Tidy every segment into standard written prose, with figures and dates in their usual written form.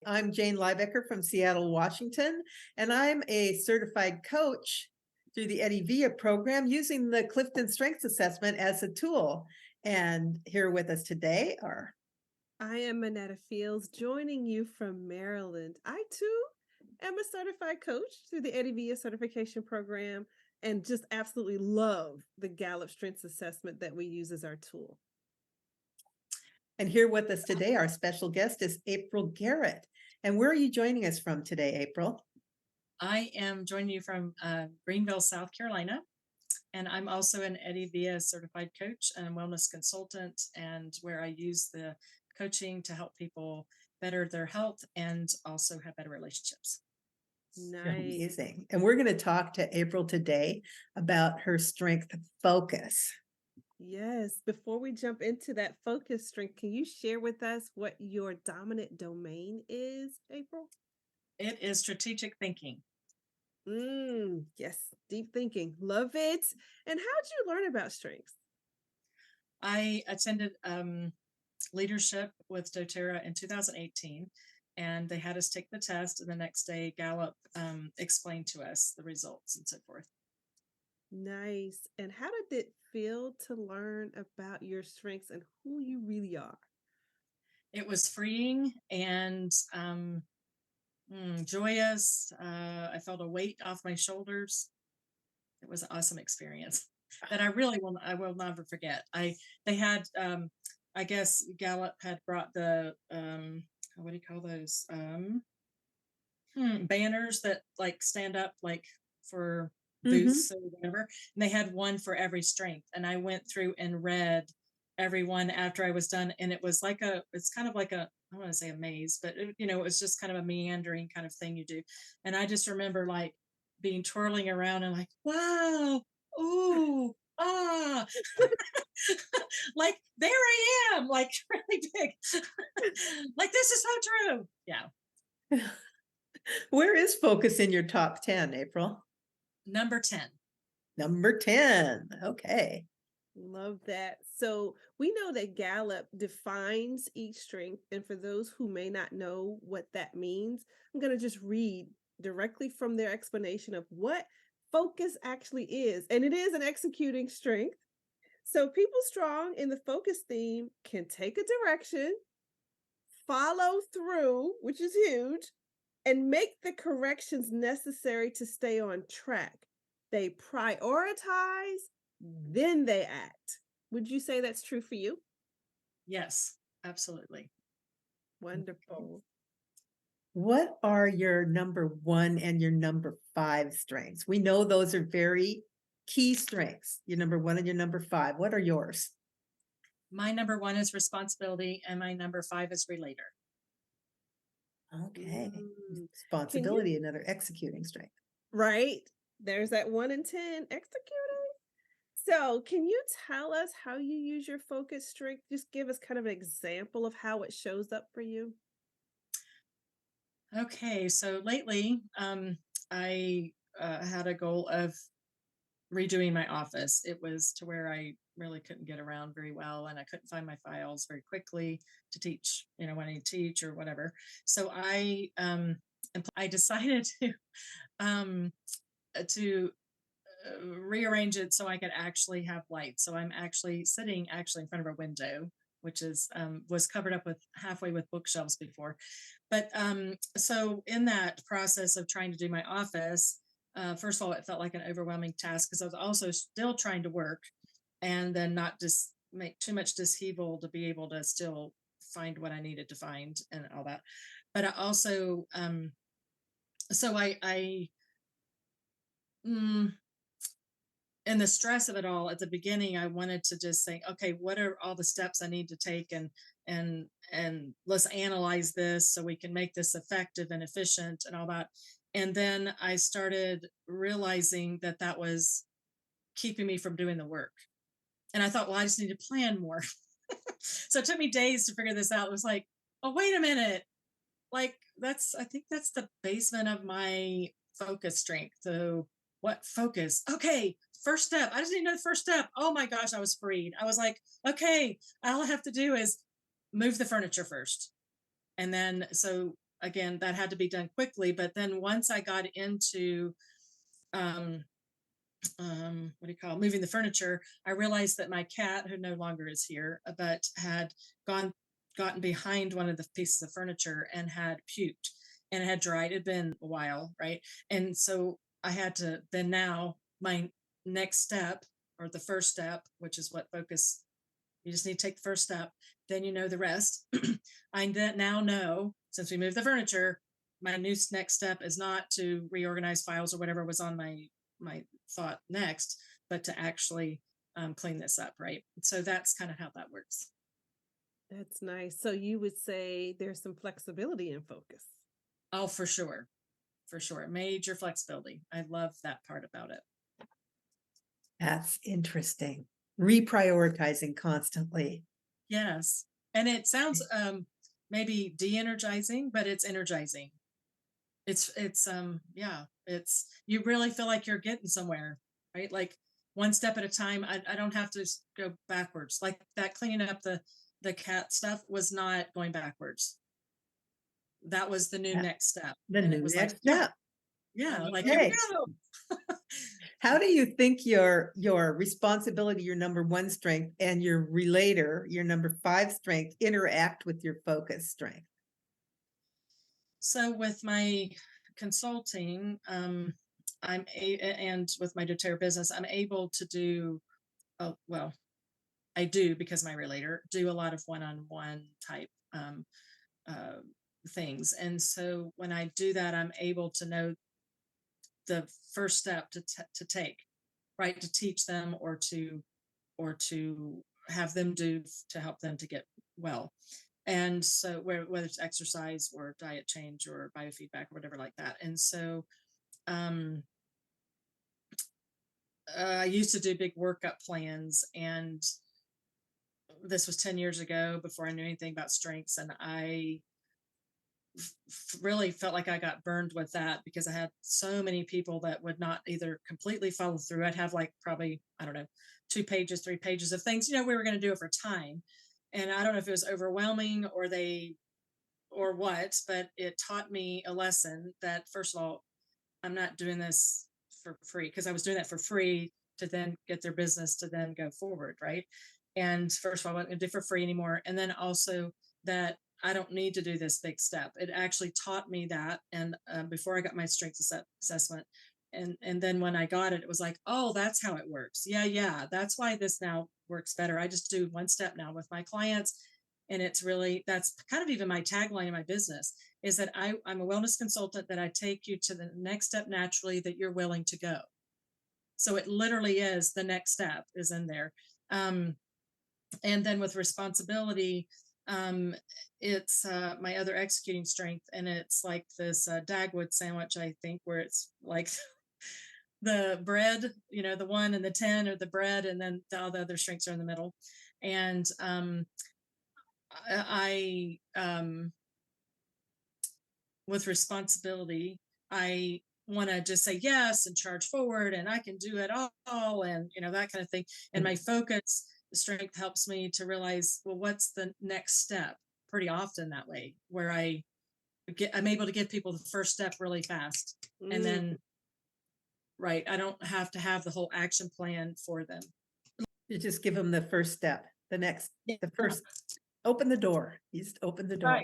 I'm Jane Liebecker from Seattle, Washington, and I'm a certified coach through the Eddie Villa program using the Clifton Strengths Assessment as a tool. And here with us today are I am Manetta Fields, joining you from Maryland. I too am a certified coach through the Eddie Villa certification program and just absolutely love the Gallup Strengths Assessment that we use as our tool. and here with us today, our special guest is April Garrett. And where are you joining us from today, April? I am joining you from Greenville, South Carolina, and I'm also an Eddie Villa certified coach and wellness consultant, and where I use the coaching to help people better their health and also have better relationships. Nice. Amazing. And we're going to talk to April today about her strength focus. Yes. Before we jump into that focus strength, can you share with us what your dominant domain is, April? It is strategic thinking. Yes. Deep thinking. Love it. And how did you learn about strengths? I attended leadership with doTERRA in 2018, and they had us take the test, and the next day Gallup explained to us the results and so forth. Nice. And how did it feel to learn about your strengths and who you really are? It was freeing and joyous. I felt a weight off my shoulders. It was an awesome experience that I will never forget. They had I guess Gallup had brought the what do you call those banners that like stand up like for Mhm. booths or whatever, and they had one for every strength, and I went through and read every one after I was done, and it's kind of like a, I want to say a maze, but it was just kind of a meandering kind of thing you do, and I just remember like being twirling around and like, wow, ooh, ah, like there I am, like really big, like this is so true, yeah. Where is focus in your top 10, April? Number 10. Number 10. Okay. Love that. So we know that Gallup defines each strength. And for those who may not know what that means, I'm going to just read directly from their explanation of what focus actually is. And it is an executing strength. So people strong in the focus theme can take a direction, follow through, which is huge, and make the corrections necessary to stay on track. They prioritize, then they act. Would you say that's true for you? Yes, absolutely. Okay. Wonderful. What are your number 1 and your number 5 strengths? We know those are very key strengths. Your number 1 and your number 5. What are yours? My number 1 is responsibility, and my number 5 is relator. Okay. Mm. Can you, Responsibility, another executing strength. right? There's that 1 in 10 executing. So, can you tell us how you use your focus strength? Just give us kind of an example of how it shows up for you. Okay, so lately, I had a goal of redoing my office. It was to where I really couldn't get around very well, and I couldn't find my files very quickly to teach, when I teach or whatever. So I decided um, to rearrange it so I could actually have light. So I'm actually sitting actually in front of a window, which is was covered up with halfway with bookshelves before. But so in that process of trying to do my office, first of all, it felt like an overwhelming task because I was also still trying to work and then not just make too much disheaval to be able to still find what I needed to find and all that. But I also so I mm, in the stress of it all at the beginning, I wanted to just say, okay, what are all the steps I need to take, and let's analyze this so we can make this effective and efficient and all that. And then I started realizing that that was keeping me from doing the work. And I thought, well, I just need to plan more. So it took me days to figure this out. It was like, oh, wait a minute. Like I think that's the basement of my focus strength. So what focus? Okay, first step. I just need to know the first step. Oh my gosh, I was freed. I was like, okay, all I have to do is move the furniture first. And then so again, that had to be done quickly. But then once I got into um, what do you call it, moving the furniture, I realized that my cat, who no longer is here, but had gotten behind one of the pieces of furniture and had puked, and it had dried. It'd been a while, right? And so I had to then, now my next step, or the first step, which is what focus, you just need to take the first step, then you know the rest. Now know, since we moved the furniture, my next step is not to reorganize files or whatever was on my thought next, but to actually clean this up, right? So that's kind of how that works. That's nice. So you would say there's some flexibility in focus. Oh, for sure. For sure. Major flexibility. I love that part about it. That's interesting. Reprioritizing constantly. Yes. And it sounds maybe de-energizing, but it's energizing. It's yeah, it's, you really feel like you're getting somewhere, right? Like one step at a time. I don't have to go backwards. Like that cleaning up the cat stuff was not going backwards. That was the new Yeah. next step. The And new it was like, next step. yeah, like here we Okay. go. How do you think your responsibility, your number one strength, and your relator, your number five strength, interact with your focus strength? So with my consulting, and with my doTERRA business, I'm able to do, well, I do, because my relator do a lot of one-on-one type uh, things. And so when I do that, I'm able to know the first step to take, right? To teach them, or to have them do, to help them to get well. And so whether it's exercise or diet change or biofeedback or whatever like that. And so um, I used to do big workup plans, and this was 10 years ago, before I knew anything about strengths. And I really felt like I got burned with that, because I had so many people that would not either completely follow through. I'd have like probably, I don't know, 2 pages, 3 pages of things, we were going to do it for time. And I don't know if it was overwhelming or what, but it taught me a lesson that, first of all, I'm not doing this for free, because I was doing that for free to then get their business to then go forward, right? And first of all, I wasn't going to do it for free anymore. And then also that I don't need to do this big step. It actually taught me that. And before I got my strength assessment, and then when I got it, it was like, oh, that's how it works. Yeah, that's why this now works better. I just do one step now with my clients. And it's really, that's kind of even my tagline in my business, is that I'm a wellness consultant, that I take you to the next step naturally that you're willing to go. So it literally is, the next step is in there. And then with responsibility, um, it's my other executing strength. And it's like this Dagwood sandwich, I think, where it's like the bread, the 1 and the 10 are the bread, and then all the other strengths are in the middle. And I with responsibility, I want to just say yes and charge forward, and I can do it all, and that kind of thing. And my focus strength helps me to realize, well, what's the next step, pretty often that way, where I'm able to give people the first step really fast. And Mm, then, right, I don't have to have the whole action plan for them. You just give them the first step, the Yeah. first, open the door. You just open the door.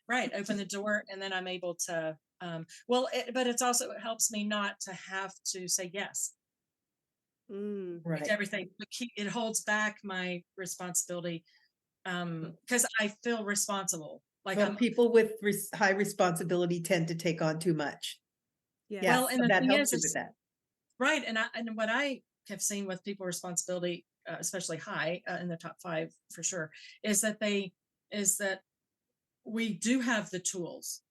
Right, open the door, and then I'm able to but it's also, it helps me not to have to say yes mm, to Right. everything. It holds back my responsibility, because I feel responsible, like Well, I'm, people with high responsibility tend to take on too much. yes. Yeah, well, and so the that thing helps you with is that. right. And what I have seen with people responsibility, especially high, in the top 5 for sure, is that we do have the tools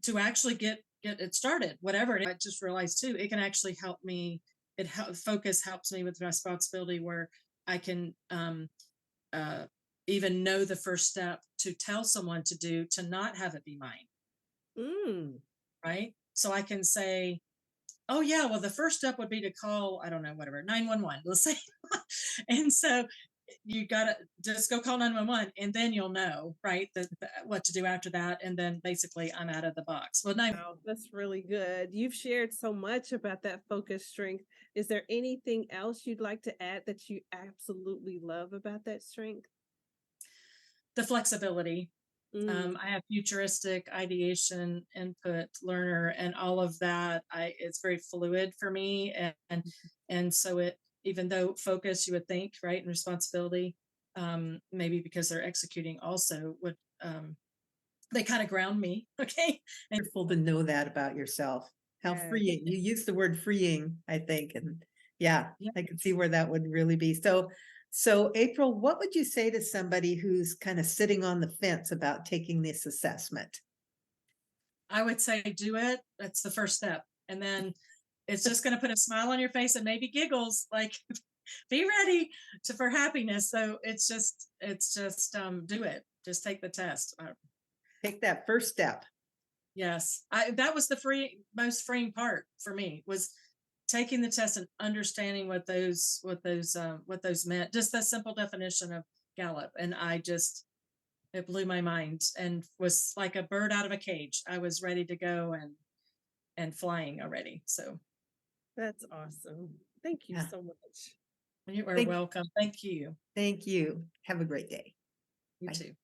to actually get it started, whatever. I just realized too, it can actually help me. Focus helps me with responsibility, where I can uh, even know the first step to tell someone to do, to not have it be mine, Mm, right? So I can say, oh yeah, well, the first step would be to call, I don't know, whatever, 911, let's say. And so you gotta just go call 911 and then you'll know, right? What to do after that. And then basically I'm out of the box. Well, no, Wow, that's really good. You've shared so much about that focus strength. Is there anything else you'd like to add that you absolutely love about that strength? the flexibility. Mm, I have futuristic ideation, input, learner, and all of that. It's very fluid for me, and so it, even though focus, you would think, right, and responsibility, maybe because they're executing also would, they kind of ground me. Okay, and Wonderful to know that about yourself. How yes. freeing. You use the word freeing, I think, and yeah, yeah, I can see where that would really be. So April, what would you say to somebody who's kind of sitting on the fence about taking this assessment? I would say do it. That's the first step, and then it's just going to put a smile on your face and maybe giggles, like be ready to for happiness. So it's just do it. Just take the test. Take that first step. Yes, that was the most freeing part for me was taking the test and understanding what those meant. Just the simple definition of Gallup, and it blew my mind and was like a bird out of a cage. I was ready to go and flying already. So That's awesome. Thank you Yeah. so much. you are Thank, welcome. Thank you. thank you. Have a great day. You Bye. too.